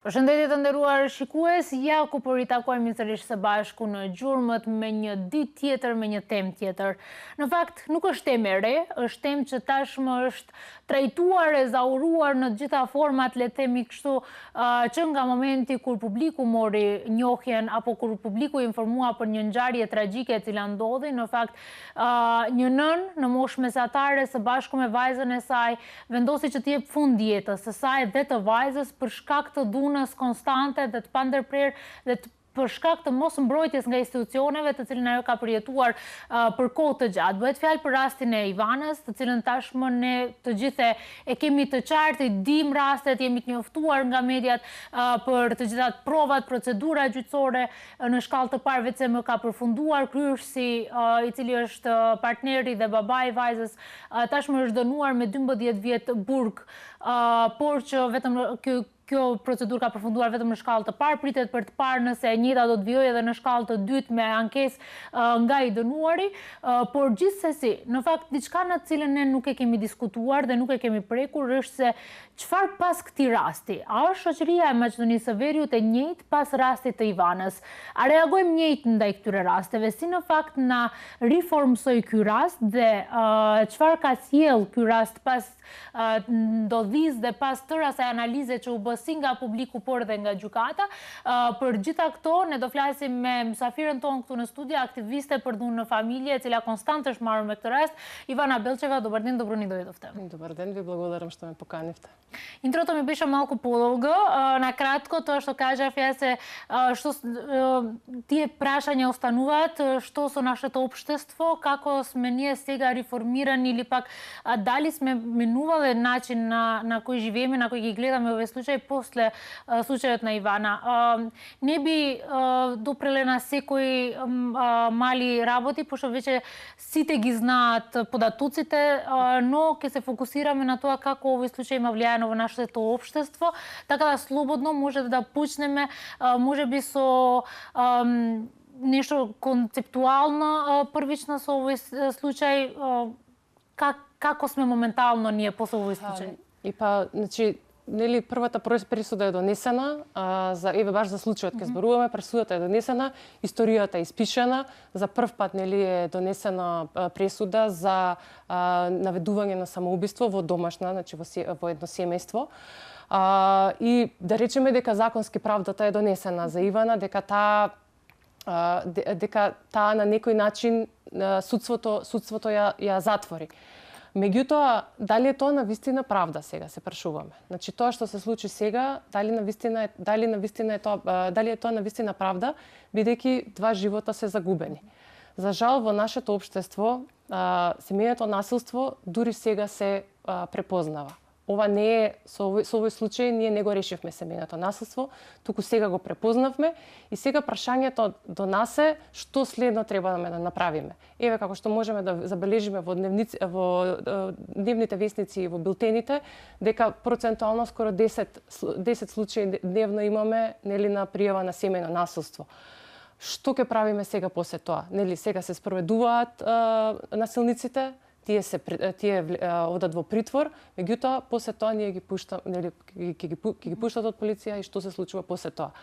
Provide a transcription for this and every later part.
Përshëndetje të nderuar shikues, ja ku po ritakohemi sërish së bashku në gjurmët me një ditë tjetër, me një temë tjetër. Në fakt, nuk është temë e re, është temë që tashmë është trajtuar e zauruar në të gjitha format, le të themi kështu, që nga momenti kur publiku mori njohjen apo kur publiku informua për një ngjarje tragjike e cila ndodhi, në fakt, një nën në moshë mesatare së bashku me vajzën e saj vendosi që të jep fund jetës së saj dhe të vajzës për shkak të dhunës konstante dhe të pandërprer dhe për shkak të mos mbrojtjes nga institucioneve të cilën ajo ka përjetuar për kohë të gjatë. Bëhet fjalë për rastin e Ivanës, të cilën tashmë ne të gjithë e kemi të qartë, dim rastet, jemi të njoftuar nga mediat për të gjitha provat, procedura gjyqësore në shkallë të parë VCM ka përfunduar, kryerësi i cili është partneri dhe babai i vajzës tashmë është dënuar me 12 vjet burg, por që vetëm kjo procedurë ka përfunduar vetëm në shkallë të parë, pritet për të parë nëse e njëjta do të vijojë edhe në shkallë të dytë me ankesë nga i dënuari, por gjithsesi, në fakt diçka në të cilën ne nuk e kemi diskutuar dhe nuk e kemi prekur është se çfarë pas këtij rasti? A është shoqëria e Maqedonisë së Veriut e njëjtë pas rastit të Ivanës? A reagojmë njëjtë ndaj këtyre rasteve? Si në fakt na riformsoi ky rast dhe çfarë ka sjell ky rast pas ndodhisë dhe pas tëra asaj analize që u bë si nga publiku por dhe nga gjykata. Për gjitha këto ne do flasim me mysafirën tonë këtu në studio, aktiviste për dhunë në familje, e cila konstante është marrë me këtë rast, Ivana Belcheva. Добър ден, добро ни дојдовте. Добър ден, ви благодарам што ме поканивте. Интрото ми беше малку подолго. Накратко, тоа што кажав јас е што тие прашања остануваат, што со нашето општество, како сме ние сега реформирани или пак дали сме минувале начин на кој живееме, на кој ги гледаме овие случаи после случајот на Ивана. Не би допреле на секои мали работи, пошто веќе сите ги знаат податоците, но ќе се фокусираме на тоа како овој случај има влијање во нашето општество, така да слободно може да почнеме можеби со нешто концептуално првично со овој случај, како сме моментално ние после овој случај? И па, значи, нели првата пресуда е донесена, баш за случајот ќе зборуваме, пресудата е донесена, историјата е испишана, за прв пат нели е донесена пресуда за наведување на самоубиство во домашна, значи во едно семејство. И да речеме дека законски правдата е донесена за Ивана, дека таа на некој начин судството ја затвори. Меѓутоа, дали е тоа навистина правда сега се прашуваме. Значи тоа што се случи сега, дали е тоа навистина правда, бидејќи два живота се загубени. За жал во нашето општество семејното насилство дури сега се препознава. Ова не е со овој случај ние не го решивме семејното насилство, туку сега го препознавме и сега прашањето до нас е што следно треба да направиме. Еве како што можеме да забележиме во дневните весници и во билтените, дека процентуално скоро 10 случаи дневно имаме нели на пријава на семејно насилство. Што ќе правиме сега после тоа? Нели сега се спроведуваат насилниците, тие одат во притвор, меѓутоа после тоа ние ги пуштаме, нели ќе ги пуштат од полиција и што се случува после тоа.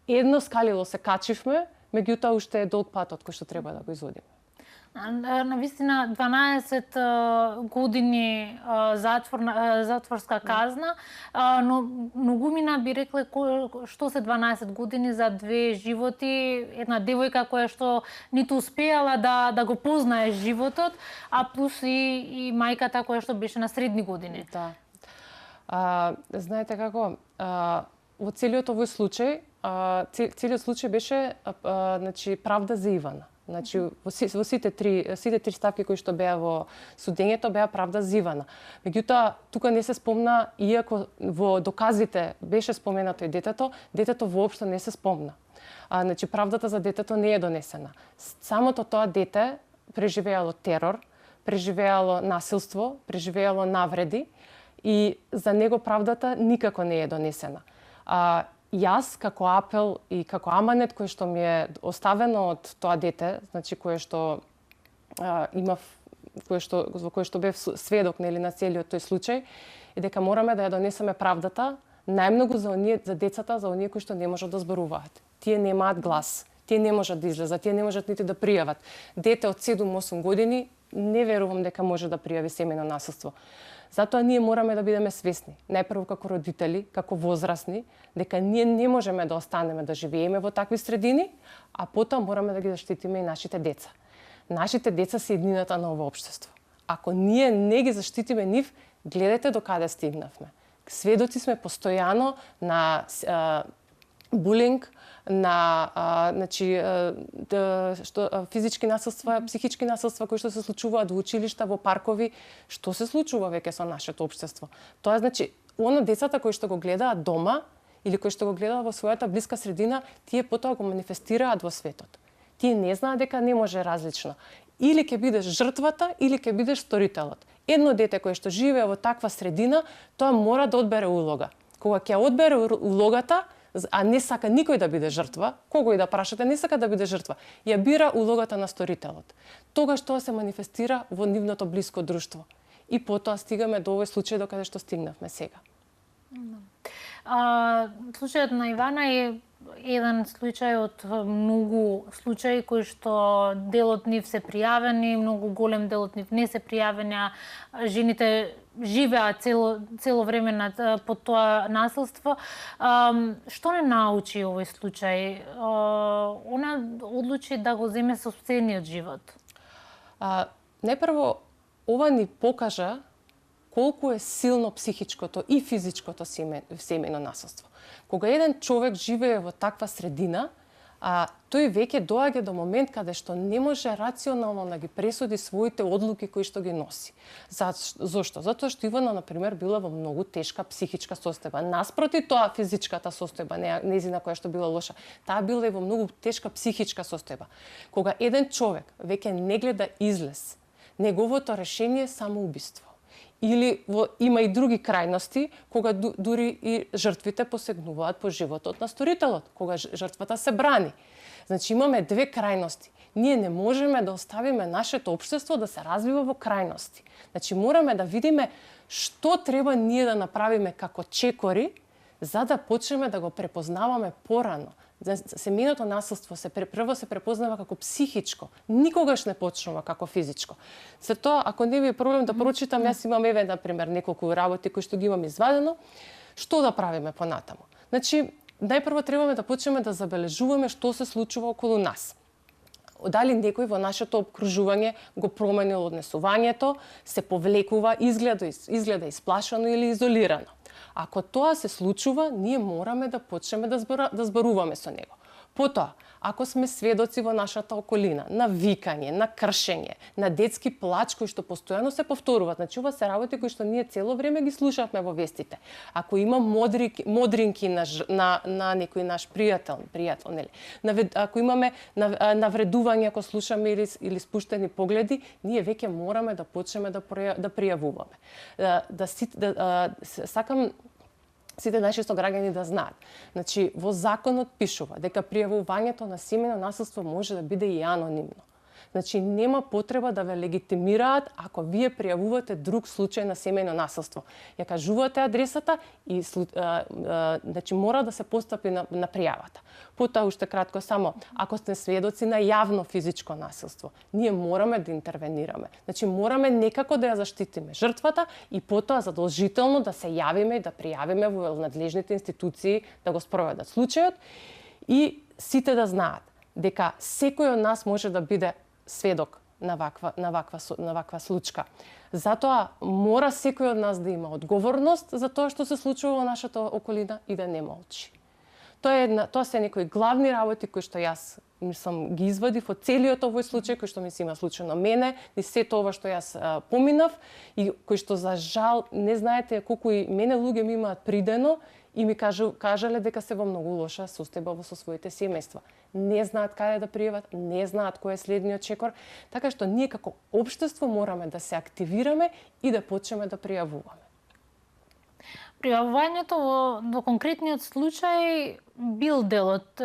Едно скалило се качивме, меѓутоа уште е долг патот кој што треба да го изводиме. Навистина 12 години затворска казна, но многумина би рекле што се 12 години за две животи, една девојка која што ниту успеала да го познае животот, а плюс и мајката која што беше на средни години. Да. Знаете како, во целиот овој случај, целиот случај беше значи правда за Ивана. Значи, во сите три ставки кои што беа во судењето беа правда за Ивана. Меѓутоа, тука не се спомна, иако во доказите беше споменато и детето воопшто не се спомна. Значи, правдата за детето не е донесена. Самото тоа дете преживеало терор, преживеало насилство, преживеало навреди и за него правдата никако не е донесена. Јас како апел и како аманет кој што ми е оставено од тоа дете, значи кое што во кое што бев сведок нели на целиот тој случај, е дека мораме да ја донесеме правдата Најмногу за децата, за оние кои што не можат да зборуваат. Тие немаат глас, тие не можат да излезат, тие не можат нити да пријават. Дете од 7-8 години не верувам дека може да пријави семејно насилство. Затоа ние мораме да бидеме свесни, најпрво како родители, како возрастни, дека ние не можеме да останеме да живееме во такви средини, а потоа мораме да ги заштитиме и нашите деца. Нашите деца се еднината на ова општество. Ако ние не ги заштитиме нив, гледајте до каде стигнавме. Сведоци сме постојано на булинг, на физички насилства, психички насилства кои што се случуваат во училишта, во паркови. Што се случува веќе со нашето општество? Тоа значи, децата кои што го гледаат дома или кои што го гледаат во својата блиска средина, тие потоа го манифестираат во светот. Тие не знаат дека не може различно. Или ќе бидеш жртвата, или ќе бидеш сторителот. Едно дете кое што живее во таква средина, тоа мора да одбере улога. Кога ќе одбере улогата, а не сака никој да биде жртва, кого и да прашате, не сака да биде жртва, ја бира улогата на сторителот. Тогаш тоа се манифестира во нивното блиско друштво. И потоа стигаме до овој случај до каде што стигнавме сега. Случајот на Ивана е еден случај од многу случаи кои што дел од нив се пријавени, многу голем дел од нив не се пријавени, жените живеат цело време под тоа насилство. Што не научи овој случај? Она одлучи да го земе сопствениот живот. Најпрво, ова ни покажа колку е силно психичкото и физичкото семејно насилство. Кога еден човек живее во таква средина, тој веќе доаѓа до момент каде што не може рационално да ги пресуди своите одлуки кои што ги носи. Зошто? Затоа што Ивана, например, била во многу тешка психичка состојба. Наспроти тоа физичката состојба, нејзина која што била лоша, таа била и во многу тешка психичка состојба. Кога еден човек веќе не гледа излез, неговото решение е самоубиство. Или има и други крајности, кога дури и жртвите посегнуваат по животот на сторителот, кога жртвата се брани. Значи имаме две крајности. Ние не можеме да оставиме нашето општество да се развива во крајности. Значи мораме да видиме што треба ние да направиме како чекори, за да почнеме да го препознаваме порано. Семејното насилство прво се препознава како психичко, никогаш не почнува како физичко. Затоа, ако не ви е проблем да прочитам, јас имам например, неколку работи кои што ги имам извадено, што да правиме понатаму. Значи, најпрво требаме да почнеме да забележуваме што се случува околу нас. Дали некој во нашето обкружување го променил однесувањето, се повлекува, изгледа исплашено или изолирано. Ако тоа се случува, ние мораме да почнеме да зборуваме со него. Потоа, ако сме сведоци во нашата околина на викање, на кршење, на детски плач кои што постојано се повторуваат, значи ова се работи кои што ние цело време ги слушавме во вестите. Ако има модринки на некој наш пријател, нели? Ако имаме навредување, ако слушаме или спуштени погледи, ние веќе мораме да почнеме да пријавуваме. Сакам сите наши сограѓани да знаат. Значи, во законот пишува дека пријавувањето на семејно насилство може да биде и анонимно. Значи, нема потреба да ве легитимираат ако вие пријавувате друг случај на семејно насилство. Ја кажувате адресата и значи мора да се постапи на пријавата. Потоа уште кратко само, ако сте сведоци на јавно физичко насилство, ние мораме да интервенираме. Значи мораме некако да ја заштитиме жртвата и потоа задолжително да се јавиме и да пријавиме во надлежните институции да го спроведат случајот и сите да знаат дека секој од нас може да биде сведок на ваква случка. Затоа мора секој од нас да има одговорност за тоа што се случува во нашата околина и да не молчи. Тоа се некои главни работи кои што јас ги извадив од целиот овој случај кој што ми се има случајно мене и сето ова што јас поминав и кои што за жал не знаете колку и мене луѓе ми имаат придено и ми кажале дека се во многу лоша состојба со своите семејства. Не знаат каде да пријават, не знаат кој е следниот чекор, така што ние како општество мораме да се активираме и да почнеме да пријавуваме. Пријавувањето до конкретниот случај бил дел од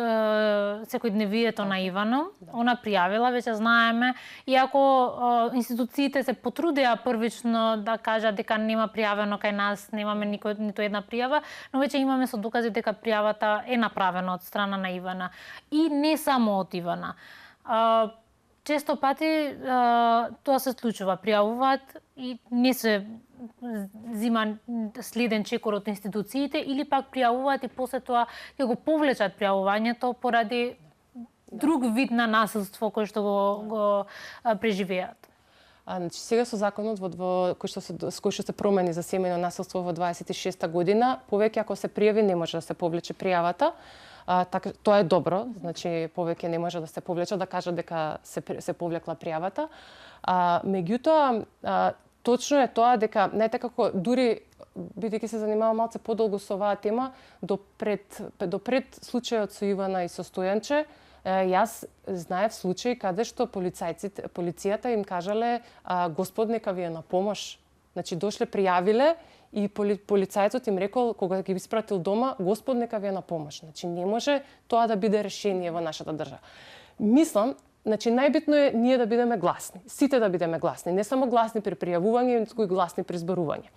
секојдневието на Ивана. Она пријавила, веќе знаеме, иако институциите се потрудеа првично да кажат дека нема пријавено кај нас, немаме ниту една пријава, но веќе имаме со докази дека пријавата е направена од страна на Ивана. И не само од Ивана. Често пати тоа се случува, пријавуваат и не се зима следен чекор од институциите или пак пријавуваат и после тоа ќе го повлечат пријавувањето поради друг вид на насилство кој што го преживеат. Значи сега со законот кој што се промени за семејно насилство во 26-та година, повеќе ако се пријави не може да се повлече пријавата. Така тоа е добро, значи повеќе не може да се повлече, да кажат дека се повлекла пријавата. Меѓутоа точно е тоа дека знаете како дури бидејќи се занимавам малце подолго со оваа тема, до пред случајот со Ивана и со Стојанче, јас знаев случаи каде што полицијата им кажале Господ нека ви е на помош. Значи дошле пријавиле и полицајецот им рекол кога ги испратил дома Господ нека ви е на помош. Значи не може тоа да биде решение во нашата држава. Мислам, значи најбитно е ние да бидеме гласни, сите да бидеме гласни, не само гласни при пријавување, туку и гласни при зборување.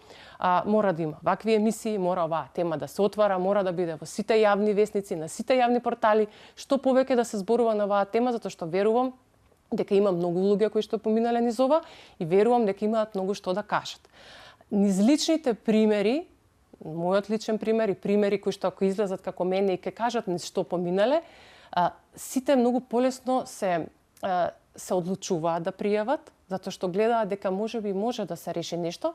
Мора да има вакви емисии, мора оваа тема да се отвара, мора да биде во сите јавни весници, на сите јавни портали, што повеќе да се зборува на оваа тема, затоа што верувам дека има многу луѓе кои што поминале низ ова и верувам дека имаат многу што да кажат. Низ личните примери, мојот личен пример и примери кои што ако излезат како мене и ќе кажат низ што поминале, сите многу полесно се одлучуваат да пријават, затоа што гледаат дека можеби може да се реши нешто,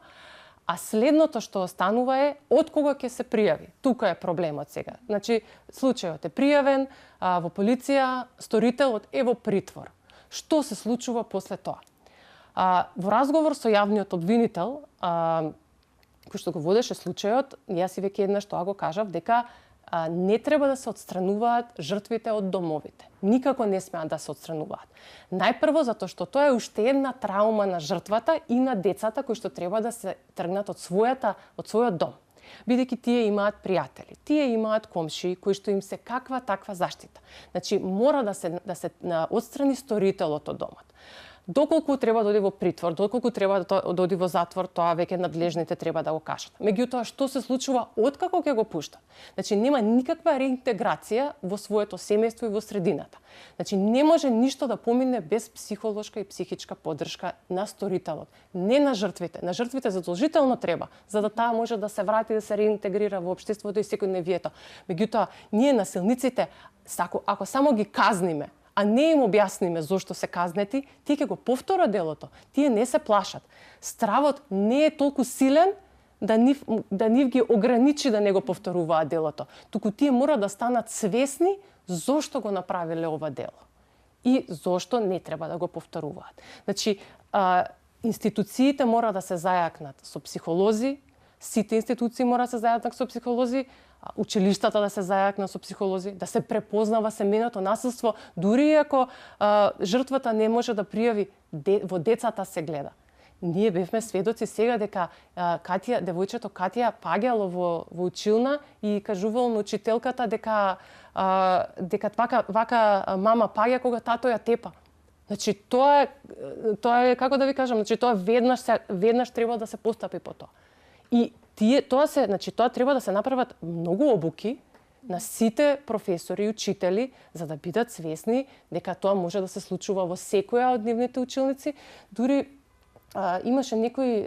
а следното што останува е од кога ќе се пријави. Тука е проблемот сега. Значи, случајот е пријавен во полиција, сторителот е во притвор. Што се случува после тоа? Во разговор со јавниот обвинител, кој што го водеше случајот, јас и веќе еднаш тоа го кажав, дека не треба да се отстрануваат жртвите од домовите. Никако не смеат да се отстрануваат. Најпрво затоа што тоа е уште една траума на жртвата и на децата кои што треба да се тргнат од својот дом. Бидејќи тие имаат пријатели, тие имаат комшии кои што им се каква таква заштита. Значи мора да се отстрани сторителот од домот. Доколку треба да оди во притвор, доколку треба да оди во затвор, тоа веќе надлежните треба да го кажат. Меѓутоа, што се случува откако ќе го пуштат? Значи, нема никаква реинтеграција во своето семејство и во средината. Значи, не може ништо да помине без психолошка и психичка поддршка на сторителот, не на жртвите. На жртвите задолжително треба, за да таа може да се врати, да се реинтегрира во општеството и секојдневието. Меѓутоа, ние насилниците, ако само ги казниме, а не им објасниме зошто се казнети, тие ќе го повторат делото. Тие не се плашат. Стравот не е толку силен да нив ги ограничи да не го повторуваат делото. Туку тие мора да станат свесни зошто го направиле ова дело и зошто не треба да го повторуваат. Значи, институциите мора да се зајакнат со психолози, сите институции мора да се зајакнат со психолози, училиштата да се зајакнат со психолози, да се препознава семејното насилство, дури ако жртвата не може да пријави, во децата се гледа. Ние бевме сведоци сега дека девојчето Катја паѓало во училна и кажувало на учителката дека вака мама паѓа кога тато ја тепа. Значи тоа е како да ви кажам, значи тоа веднаш треба да се постапи по тоа. И тоа треба да се направат многу обуки на сите професори и учители за да бидат свесни дека тоа може да се случува во секоја од нивните училници. Дури имаше некои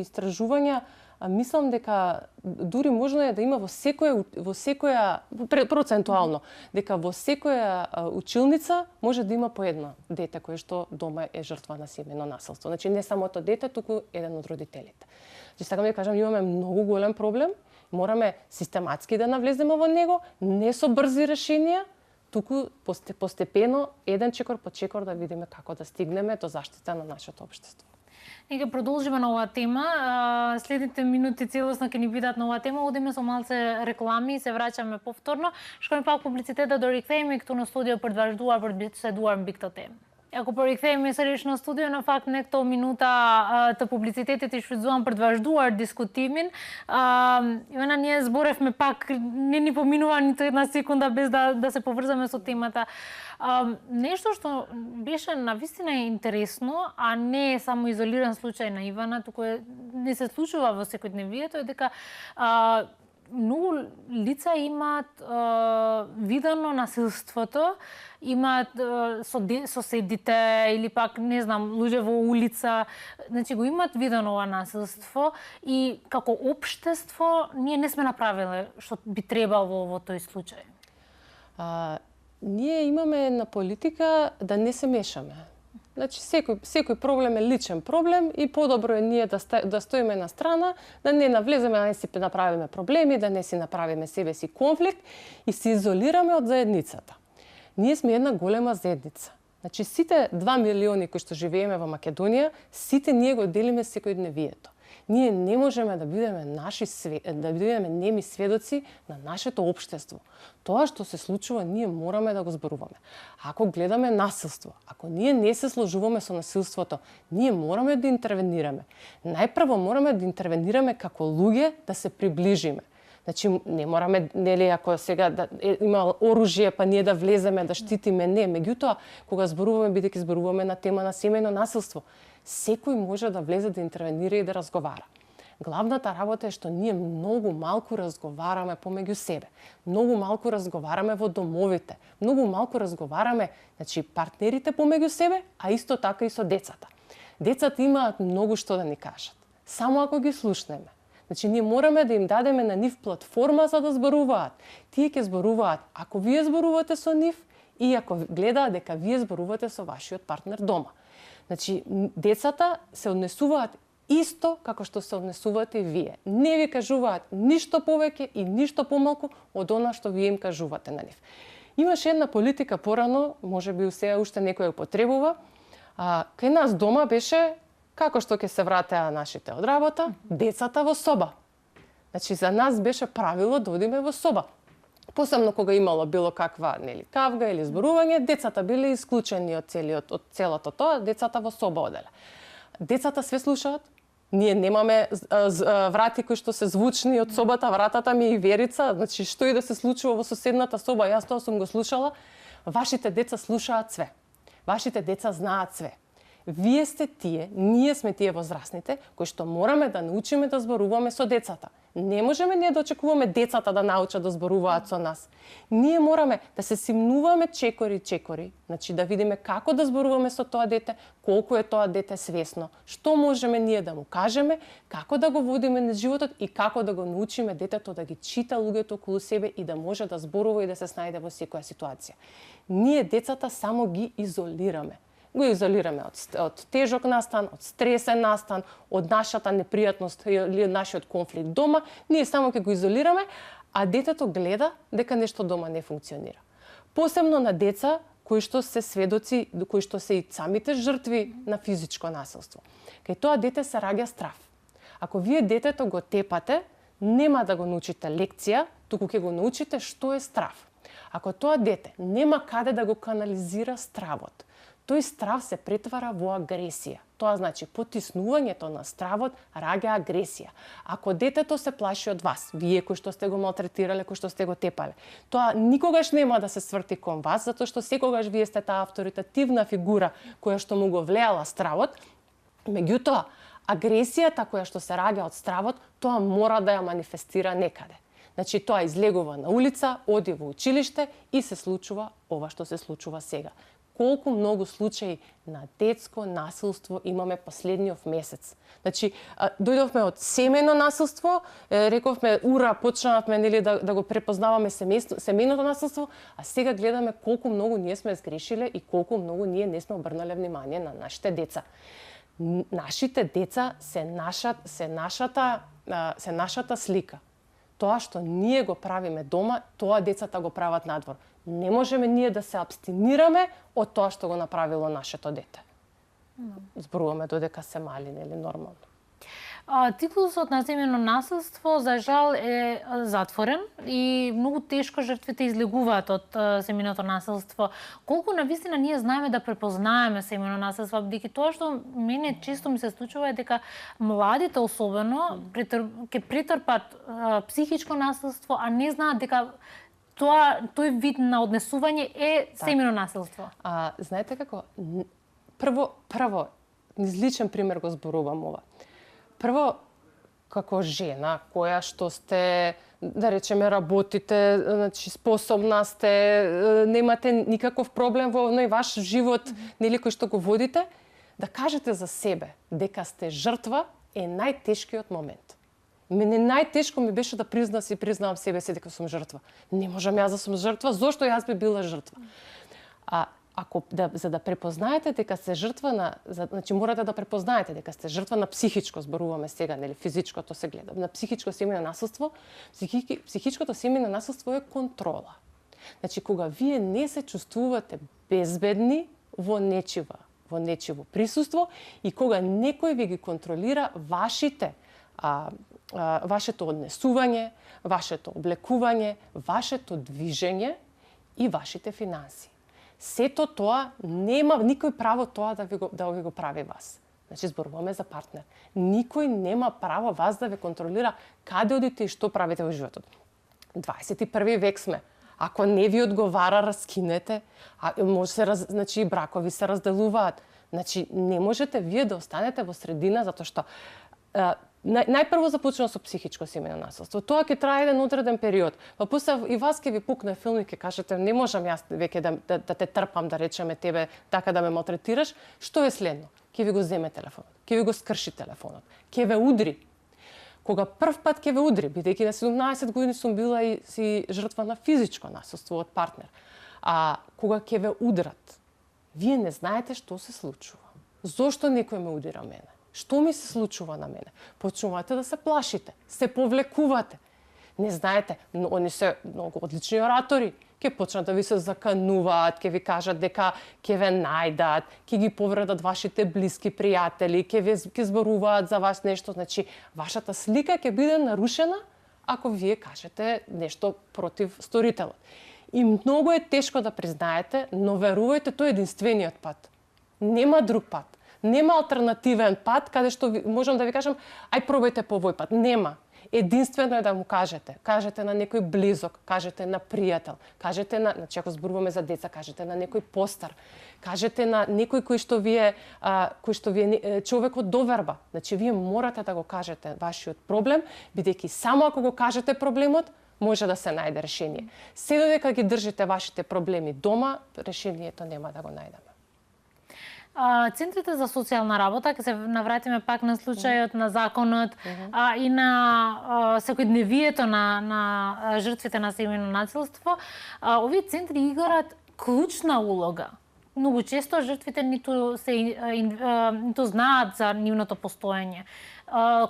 истражувања, мислам дека дури можно е да има во секоја процентуално, дека во секоја училница може да има по едно дете кое што дома е жртва на семејно насилство. Значи не само тоа дете, туку еден од родителите. Значи сакам да кажам, имаме многу голем проблем, мораме систематски да навлеземе во него, не со брзи решенија, туку постепено, еден чекор по чекор да видиме како да стигнеме до заштита на нашето општество. Ние ќе продолжиме на оваа тема. Следните минути целосно ќе ни бидат на оваа тема. Одиме со малце реклами и се враќаме повторно. Шкојме пак публицитет да дорикнеме и като на студио предваждува предбеседувам бикто тема. Ако проектеме сречно студио, на факт некто минута та публицитетот и швидзувам предваждувар дискутимин. Ивана, ние зборевме пак, не ни поминува нито една секунда без да се поврзаме со темата. Нешто што беше навистина интересно, а не само изолиран случај на Ивана, туку не се случува во секојдневието, е дека многу лица имаат видено насилството, имаат соседите или пак, не знам, луѓе во улица, значи го имаат видено ова насилство и како општество ние не сме направиле што би требало во тој случај. Ние имаме на политика да не се мешаме. Значи, секој проблем е личен проблем и подобро е ние да стоиме на страна, да не навлеземе, да не си направиме проблеми, да не си направиме себе си конфликт и се изолираме од заедницата. Ние сме една голема заедница. Значи, сите 2 милиони кои што живееме во Македонија, сите ние го делиме секојдневието. Ние не можеме да бидеме да бидеме неми сведоци на нашето општество. Тоа што се случува, ние мораме да го зборуваме. Ако гледаме насилство, ако ние не се сложуваме со насилството, ние мораме да интервенираме. Најпрво мораме да интервенираме како луѓе да се приближиме. Значи, не мораме, нели, ако сега има оружје, па ние да влеземе, да штитиме, не. Меѓутоа, кога зборуваме, бидејќи зборуваме на тема на семејно насилство, секој може да влезе да интервенира и да разговара. Главната работа е што ние многу малку разговараме помеѓу себе. Многу малку разговараме во домовите. Многу малку разговараме, значи, партнерите помеѓу себе, а исто така и со децата. Децата имаат многу што да ни кажат. Само ако ги слушнеме. Значи, ние мораме да им дадеме на нив платформа за да зборуваат. Тие ќе зборуваат ако вие зборувате со нив и ако гледаат дека вие зборувате со вашиот партнер дома. Значи, децата се однесуваат исто како што се однесувате и вие. Не ви кажуваат ништо повеќе и ништо помалку од она што вие им кажувате на нив. Имаше една политика порано, можеби сега уште некој ја употребува, кај нас дома беше како што ќе се вратеа нашите од работа, децата во соба. Значи, за нас беше правило да одиме во соба. Посебно кога имало било каква, нели, кавга или зборување, децата биле исклучени од целото тоа, децата во соба оделе. Децата све слушаат. Ние немаме врати кои што се звучни од собата, вратата ми и Верица, значи што и да се случува во соседната соба, јас тоа сум го слушала. Вашите деца слушаат све. Вашите деца знаат све. Вие сте тие, ние сме тие возрастните, кои што мораме да научиме да зборуваме со децата. Не можеме ние да очекуваме децата да научат да зборуваат со нас. Ние мораме да се симнуваме чекори, значи да видиме како да зборуваме со тоа дете, колку е тоа дете свесно, што можеме ние да му кажеме, како да го водиме на животот и како да го научиме детето да ги чита луѓето околу себе и да може да зборува и да се снајде во секоја ситуација. Ние децата само ги изолираме. Го изолираме од тежок настан, од стресен настан, од нашата непријатност или од нашиот конфликт дома. Ние само ќе го изолираме, а детето гледа дека нешто дома не функционира. Посебно на деца кои што се сведоци, кои што се и самите жртви на физичко насилство. Кај тоа дете се раѓа страв. Ако вие детето го тепате, нема да го научите лекција, туку ќе го научите што е страв. Ако тоа дете нема каде да го канализира стравот, тој страв се претвара во агресија. Тоа значи потиснувањето на стравот раѓа агресија. Ако детето се плаши од вас, вие кои што сте го малтретирале, кои што сте го тепале, тоа никогаш нема да се сврти кон вас, затоа што секогаш вие сте таа авторитативна фигура која што му го влеала стравот. Меѓутоа, агресијата која што се раѓа од стравот, тоа мора да ја манифестира некаде. Значи, тоа излегува на улица, оди во училиште и се случува ова што се случува сега. Колку многу случаи на детско насилство имаме последниот месец. Значи, дојдовме од семејно насилство, рековме, ура, почнавме, нели, да го препознаваме семејното насилство, а сега гледаме колку многу ние сме сгрешиле и колку многу ние не сме обрнале внимание на нашите деца. Нашите деца се нашата слика. Тоа што ние го правиме дома, тоа децата го прават надвор. Не можеме ние да се абстинираме од тоа што го направило нашето дете. Зборуваме додека се мали, нели, нормално. Циклусот на семејно насилство за жал е затворен и многу тешко жртвите излегуваат од семејното насилство. Колку навистина ние знаеме да препознаеме семејно насилство, бидејќи тоа што мене често ми се случува е дека младите особено ќе претрпат психичко насилство, а не знаат дека тој вид на однесување е семејно насилство. Знаете како? Прво, низ личен пример го зборувам ова. Прво, како жена која што сте, да речеме, работите, значи способна сте, немате никаков проблем во ваш живот, нели, кој што го водите, да кажете за себе дека сте жртва е најтешкиот момент. Мене најтешко ми беше да признавам себе си дека сум жртва. Не можам јас да сум жртва, зошто јас би била жртва? За да препознаете дека сте жртва значи морате да препознаете дека сте жртва на психичко, зборуваме сега, нели, физичкото се гледа, на психичко семејно насилство. Психичкото семејно насилство е контрола. Значи кога вие не се чувствувате безбедни во нечиво присуство и кога некој ви ги контролира вашето однесување, вашето облекување, вашето движење и вашите финанси. Сето тоа нема никој право тоа да ви го прави вас. Значи зборуваме за партнер. Никој нема право вас да ве контролира каде одите и што правите во животот. 21 век сме. Ако не ви одговара, раскинете. Значи бракови се разделуваат. Значи не можете вие да останете во средина затоа што најпрво започнува со психичко семејно насилство. Тоа ќе трае еден одреден период. Па после и вас ќе ви пукне филм и ќе кажете не можам јас веќе да те трпам, да речеме тебе така да ме малтретираш. Што е следно? Ќе ви го земе телефонот, ќе ви го скрши телефонот, ќе ве удри. Кога прв пат ќе ве удри, бидејќи на 17 години сум била и си жртва на физичко насилство од партнер. Кога ќе ве удрат, вие не знаете што се случува. Зошто некој ме удира мене? Што ми се случува на мене? Почнувате да се плашите, се повлекувате. Не знаете, но они се многу одлични оратори. Ќе почнат да ви се закануваат, ќе ви кажат дека ќе ве најдат, ќе ги повредат вашите блиски пријатели, ќе зборуваат за вас нешто. Значи, вашата слика ќе биде нарушена ако вие кажете нешто против сторителот. И многу е тешко да признаете, но верувајте, тој е единствениот пат. Нема друг пат. Нема алтернативен пат каде што можам да ви кажам, ај пробајте по овој пат. Нема. Единствено е да му кажете. Кажете на некој близок, кажете на пријател, кажете на, значи ако зборуваме за деца, кажете на некој постар, кажете на некој кој што ви е човек од доверба. Значи вие морате да го кажете вашиот проблем, бидејќи само ако го кажете проблемот, може да се најде решение. Се додека ги држите вашите проблеми дома, решението нема да го најдеме. Центрите за социјална работа, ќе се навратиме пак на случајот на законот и на секојдневието на жртвите на семејно насилство, овие центри играат клучна улога. Многу често жртвите ниту знаат за нивното постоење.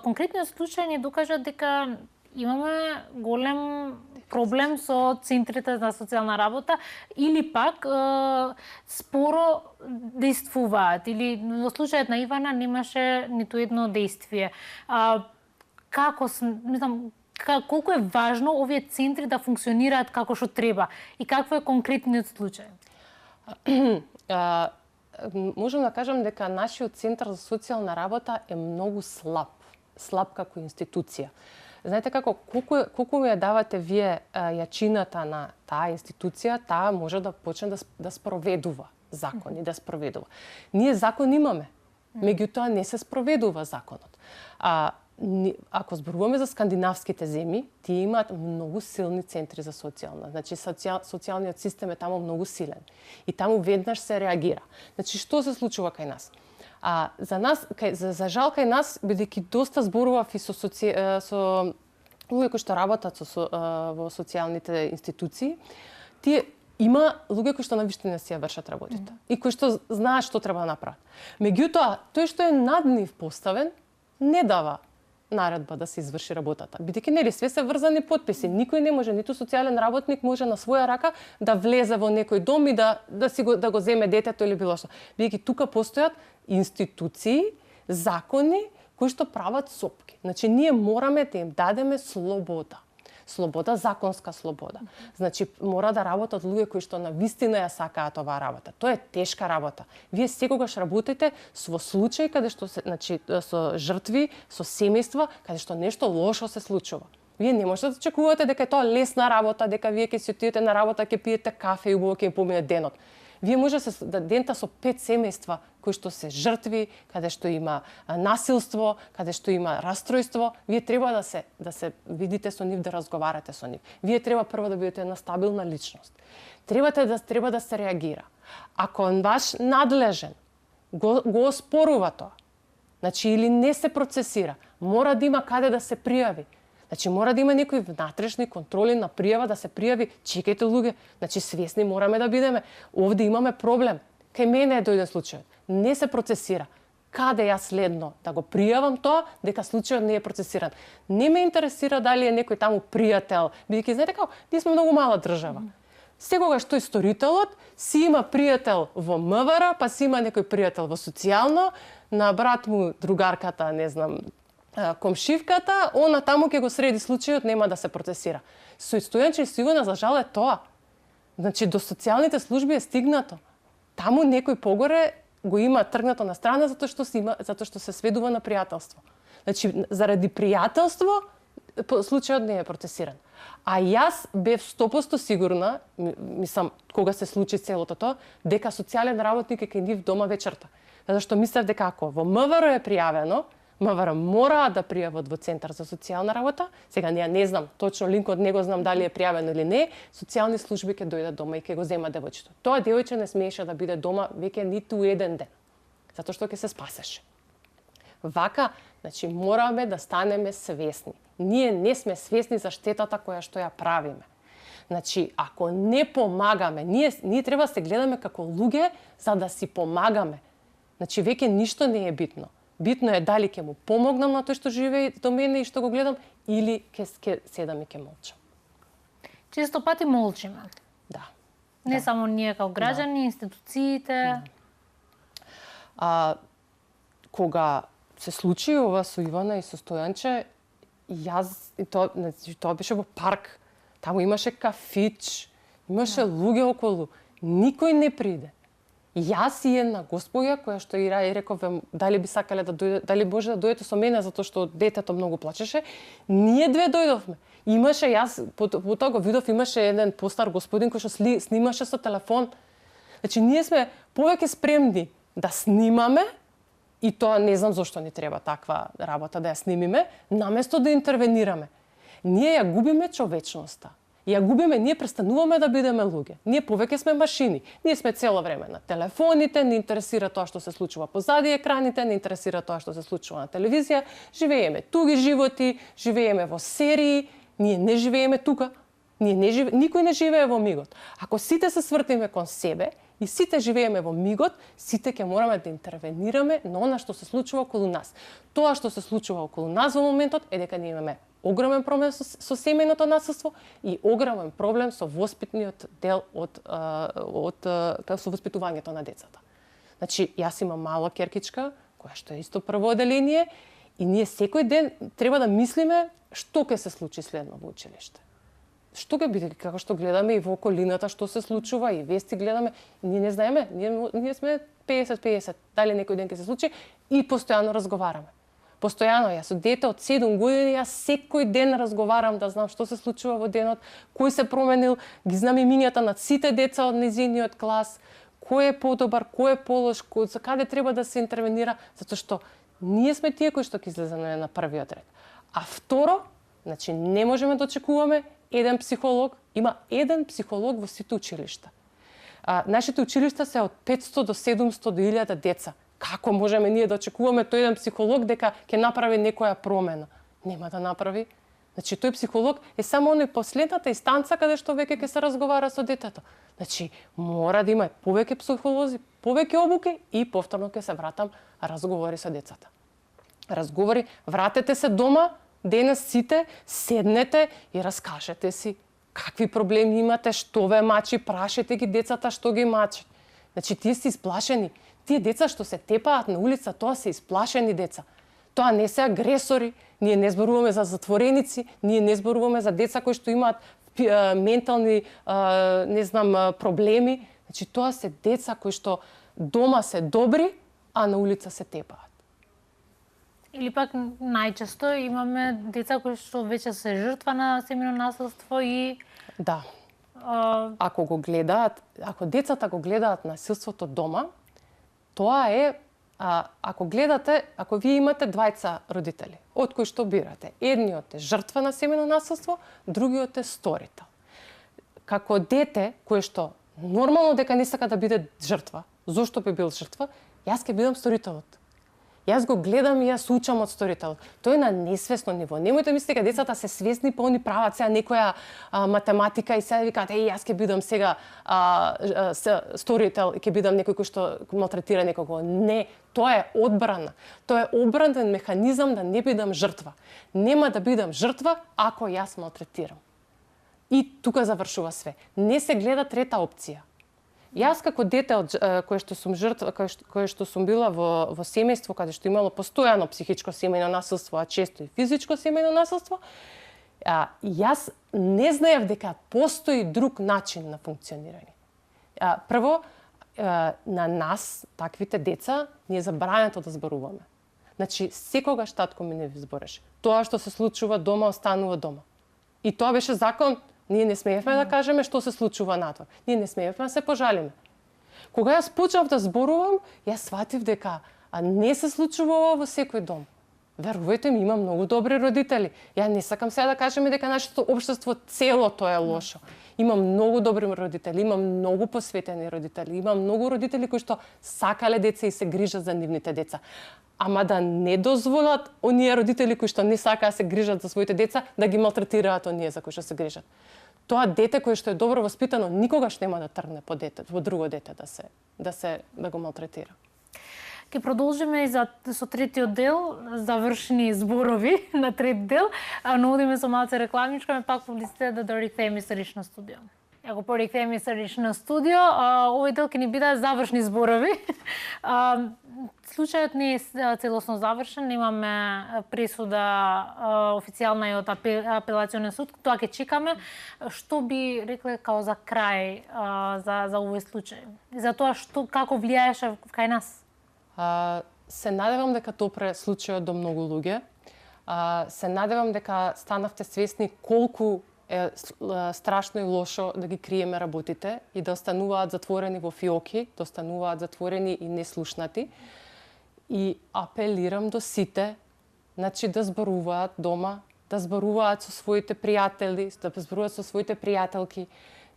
Конкретниот случај ни докажа дека имаме голем проблем со центрите за социјална работа или пак споро действуваат. Или во случајот на Ивана немаше ниту едно действие. Колку е важно овие центри да функционираат како што треба и какво е конкретниот случај? Можам да кажам дека нашиот центар за социјална работа е многу слаб како институција. Знаете како, колку ја давате вие јачината на таа институција, таа може да почне да спроведува закони, да спроведува. Ние закон имаме, меѓутоа не се спроведува законот. Ако зборуваме за скандинавските земји, тие имаат многу силни центри за социјална. Значи социјалниот систем е таму многу силен и таму веднаш се реагира. Значи што се случува кај нас? За нас, за жал кај нас, бидејќи доста зборував и со луѓе кои што работат во социјалните институции, тие има луѓе кои што навистина си ја вршат работите и кои што знаат што треба да направат. Меѓутоа, тој што е над нив поставен, не дава наредба да се изврши работата. Бидејќи нели све се врзани потписи, никој не може, ниту социјален работник може на своја рака да влезе во некој дом и да го земе детето или било што. Бидејќи тука постојат институции, закони кои што прават сопки. Значи, ние мораме да им дадеме слобода. Слобода, законска слобода. Значи, мора да работат луѓе кои што на вистина ја сакаат оваа работа. Тоа е тешка работа. Вие секогаш работите во случај каде што се, значи, со жртви, со семејства, каде што нешто лошо се случува. Вие не можете да очекувате дека е тоа лесна работа, дека вие ќе си отидете на работа, ќе пиете кафе и убаво ќе помине денот. Вие може да дента со 5 семејства кои што се жртви, каде што има насилство, каде што има растројство, вие треба да се видите со нив, да разговарате со нив. Вие треба прво да бидете една стабилна личност. Треба да се реагира. Ако ваш надлежен го оспорува тоа, значи или не се процесира, мора да има каде да се пријави. Значи мора да има некои внатрешни контроли на пријава, да се пријави. Чекајте луѓе, значи свесни мораме да бидеме. Овде имаме проблем. Кај мене е дојден случајот. Не се процесира. Каде јас следно да го пријавам тоа, дека случајот не е процесиран. Не ме интересира дали е некој таму пријател, бидејќи знаете како, ние сме многу мала држава. Секогаш тој сторителот си има пријател во МВР, па си има некој пријател во социјално, на брат му другарката, не знам, комшивката, она таму ќе го среди случајот, нема да се процесира. Со Стојанче и Ивана за жал е тоа. Значи до социјалните служби е стигнато. Таму некој погоре го има тргнато на страна затоа што се сведува на пријателство. Значи заради пријателство случајот не е процесиран. А јас бев 100% сигурна, мислам кога се случи целото тоа, дека социјален работник е кај нив дома вечерта. Затоа што мислев дека ако во МВР е пријавено, МВР мора да пријават во Центар за социјална работа. Сега не знам, точно линкот не го знам дали е пријавено или не. Социјални служби ќе дојдат дома и ќе го земат девојчето. Тоа девојче не смееше да биде дома веќе ниту еден ден. Затоа што ќе се спасеше. Вака, значи мораме да станеме свесни. Ние не сме свесни за штетата која што ја правиме. Значи, ако не помагаме, ние треба да се гледаме како луѓе за да си помагаме. Значи веќе ништо не е битно. Битно е дали ќе му помогнам на тој што живее до мене и што го гледам, или ќе седам и ќе молчам. Често пати молчиме. Да. Не само ние како граѓани, институциите. Кога се случи ова со Ивана и со Стојанче, тоа беше во парк. Таму имаше кафич, имаше луѓе околу. Никој не приде. Јас и една госпоја која што и рекове дали би сакале да дојде, дали може да дојдете со мене затоа што детето многу плачеше, ние две дојдовме. Имаше јас потоа го видов, имаше еден постар господин кој што снимаше со телефон. Значи ние сме повеќе спремни да снимаме и тоа не знам зошто ни треба таква работа да ја снимиме, наместо да интервенираме. Ние ја губиме човечноста. Ја губиме, ние престануваме да бидеме луѓе. Ние повеќе сме машини. Ние сме цело време на телефоните, не интересира тоа што се случува позади екраните, не интересира тоа што се случува на телевизија. Живееме туги животи, живееме во серии, ние не живееме тука. Никој не живее во мигот. Ако сите се свртиме кон себе и сите живееме во мигот, сите ќе мораме да интервенираме на она што се случува околу нас. Тоа што се случува околу нас во моментот е дека ние имаме огромен проблем со семејното насилство и огромен проблем со воспитниот дел со воспитувањето на децата. Значи, јас имам мала керкичка, која што е исто прво оделение, и ние секој ден треба да мислиме што ќе се случи следно во училиште. Што ќе биде, како што гледаме и во околината што се случува и вести гледаме, ние не знаеме, ние сме 50-50, дали некој ден ќе се случи и постојано разговараме. Постојано, јас со дете од 7 години, јас секој ден разговарам да знам што се случува во денот, кој се променил, ги знам имињата на сите деца од низиниот клас, кој е подобар, кој е полош, за каде треба да се интервенира, затоа што ние сме тие кои што ќе излеземе на првиот ред. А второ, значи не можеме да очекуваме еден психолог, има еден психолог во сите училишта. Нашите училишта се од 500 до 700 до 1000 деца. Како можеме ние да очекуваме тој еден психолог дека ќе направи некоја промена? Нема да направи. Значи тој психолог е само оној последната инстанца каде што веќе ќе се разговара со детето. Значи мора да има повеќе психолози, повеќе обуки и повторно ќе се вратам разговори со децата. Разговори, вратете се дома, денес сите седнете и раскажете си какви проблеми имате, што ве мачи, прашете ги децата што ги мачи. Значи тие се исплашени. Тие деца што се тепаат на улица, тоа се исплашени деца. Тоа не се агресори, ние не зборуваме за затвореници, ние не зборуваме за деца кои што имаат ментални проблеми. Значи тоа се деца кои што дома се добри, а на улица се тепаат. Или пак најчесто имаме деца кои што веќе се жртва на семејно насилство и да. Ако децата го гледаат насилството дома, тоа е ако вие имате двајца родители, од кои што бирате, едниот е жртва на семејно насилство, другиот е сторител. Како дете кое што нормално дека не сака да биде жртва, зошто би бил жртва, јас ќе бидам сторителот. Јас го гледам и јас учам од сторител. Тој е на несвесно ниво. Немојте мислите дека децата се свесни, па они прават сега некоја математика и сега викаат јас ќе бидам сега сторител и ќе бидам некој кој што малтретира некого. Не, тоа е одбрана. Тоа е одбранен механизам да не бидам жртва. Нема да бидам жртва ако јас малтретирам. И тука завршува све. Не се гледа трета опција. Јас како дете кое што сум била во семејство каде што имало постојано психичко семејно насилство, а често и физичко семејно насилство, јас не знаев дека постои друг начин на функционирање. Прво, на нас, таквите деца, ни е забрането да зборуваме. Значи, секогаш татко ми не ви збореше. Тоа што се случува дома, останува дома. И тоа беше закон. Ние не смеевме да кажеме што се случува надвор. Ние не смеевме да се пожалиме. Кога јас почнав да зборувам, јас сватив дека не се случува ова во секој дом. Верувајте ми, имам многу добри родители. Ја не сакам сега да кажеме дека нашето општество целото е лошо. Имам многу добри родители, имам многу посветени родители, имам многу родители кои што сакале деца и се грижат за нивните деца. Ама да не дозволат оние родители кои што не сакаат да се грижат за своите деца, да ги малтретираат оние за кои што се грижат. Тоа дете кое што е добро воспитано никогаш нема да тргне по друго дете да го малтретира. Ке продолжиме и со третиот дел, завршени зборови на трет дел, но одиме со малце рекламичка, ме пак публиците да дорикнеме со Рично студио. Ако порикнеме со Рично студио, овој дел ќе ни бидат завршни зборови. Случајот не е целосно завршен, имаме пресуда официјална и од апелационен суд, тоа ќе чекаме. Што би рекле као за крај за овој случај? За тоа како влијаеше кај нас? Се надевам дека допре случајот до многу луѓе. Се надевам дека станавте свесни колку е страшно и лошо да ги криеме работите и да остануваат затворени во фиоки, да остануваат затворени и неслушнати. И апелирам до сите, значи да зборуваат дома, да зборуваат со своите пријатели, да зборуваат со своите пријателки,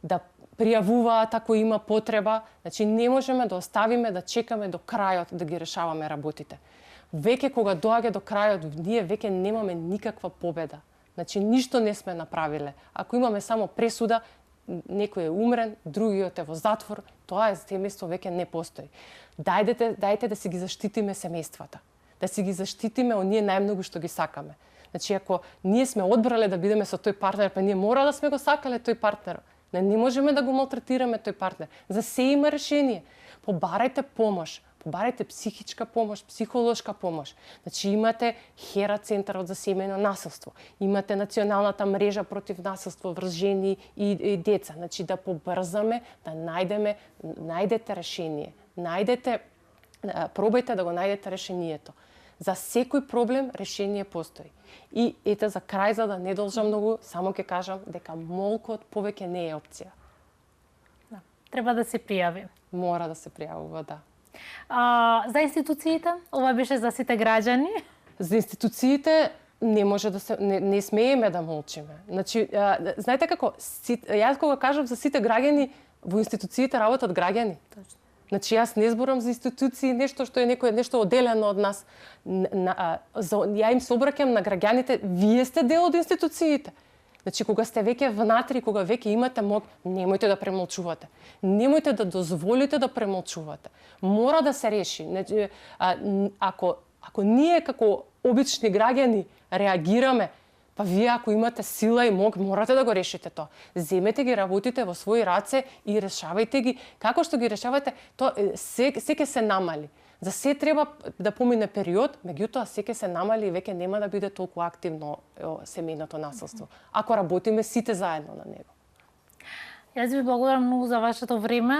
да пријавуваат ако има потреба. Значи не можеме да оставиме да чекаме до крајот да ги решаваме работите. Веќе кога доаѓа до крајот, ние веќе немаме никаква победа. Значи ништо не сме направиле. Ако имаме само пресуда, некој е умрен, другиот е во затвор, тоа семејство веќе не постои. Дајте да си ги заштитиме семејствата. Да си ги заштитиме оние најмногу што ги сакаме. Значи ако ние сме одбрале да бидеме со тој партнер, па ние мора да сме го сакале тој партнер. Не можеме да го малтретираме тој партнер. За се има решение. Побарајте помош. Побарајте психичка помош, психолошка помош. Значи имате Хера центарот за семејно насилство, имате националната мрежа против насилство врз жени и деца. Значи да побрзаме, да најдете решение. Пробајте да го најдете решението. За секој проблем решение постои. И ете за крај, за да не должам многу, само ќе кажам дека молкот повеќе не е опција. Да, треба да се пријави. Мора да се пријавува, да. За институциите, ова беше за сите граѓани. За институциите не може да се не смееме да молчиме. Значи, знаете како, јас кога кажам за сите граѓани, во институциите работат граѓани. Точно. Значи јас не зборам за институции, нешто што е нешто одделено од нас. Ја им се обраќам на граѓаните, вие сте дел од институциите. Значи, кога сте веќе внатри, кога веќе имате мок, немојте да премолчувате. Немојте да дозволите да премолчувате. Мора да се реши. Значи, ако ние како обични граѓани реагираме, па вие ако имате сила и мок, морате да го решите тоа. Земете ги работите во своји раце и решавајте ги. Како што ги решавате, тоа се ќе се намали. За се треба да помине период, меѓутоа се ќе се намали и веќе нема да биде толку активно семејното насилство. Ако работиме сите заедно на него. Јас ви благодарам многу за вашето време,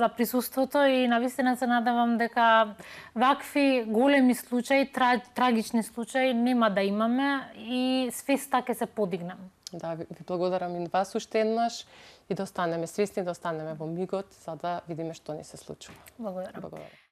за присуството и навистина се надевам дека вакви големи случаи, трагични случаи нема да имаме и свеста ќе се подигнем. Да, ви благодарам и вас уште еднаш и да останеме свесни, да останеме во мигот за да видиме што ни се случува. Благодарам. Благодарам.